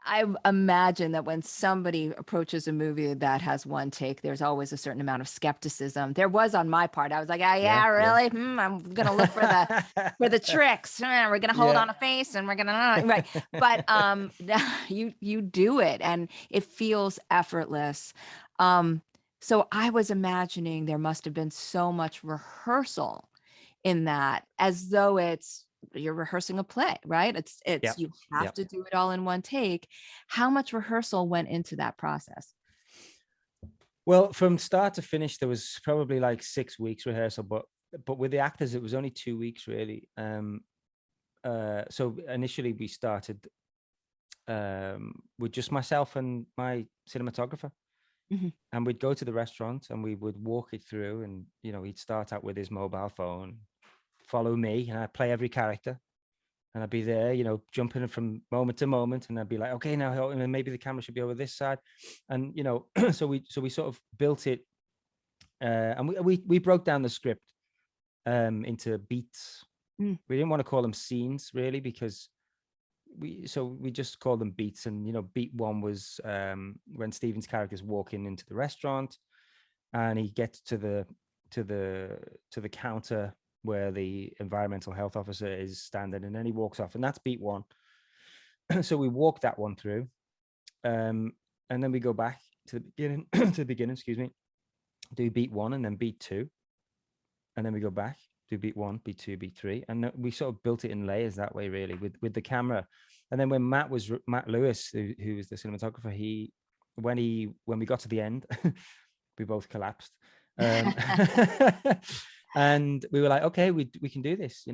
I imagine that when somebody approaches a movie that has one take, there's always a certain amount of skepticism. There was on my part. I was like, "Oh Yeah, yeah, yeah. really? I'm gonna look for the tricks. We're gonna hold Yeah. on a face and we're gonna right." But you do it and it feels effortless. Um, so I was imagining there must have been so much rehearsal in that, as though you're rehearsing a play, right? Yeah. You Yeah. have to do it all in one take. How much rehearsal went into that process? Well, from start to finish, there was probably like 6 weeks rehearsal, but with the actors, it was only 2 weeks really. So initially we started with just myself and my cinematographer, Mhm. and we'd go to the restaurant and we would walk it through, and he'd start out with his mobile phone, follow me, and I'd play every character, and I'd be there, jumping from moment to moment, and I'd be like, okay, now and then maybe the camera should be over this side, and so we sort of built it, and we broke down the script into beats. Mm. We didn't want to call them scenes really, because we just called them beats. And beat one was when Stephen's character's walking into the restaurant, and he gets to the counter where the environmental health officer is standing, and then he walks off, and that's beat one. So we walk that one through, and then we go back to the beginning, excuse me, do beat one and then beat two, and then we go back, do beat one, beat two, beat three, and we sort of built it in layers that way, really, with the camera. And then when Matt Lewis, who was the cinematographer, when we got to the end, we both collapsed, and we were like, okay, we can do this,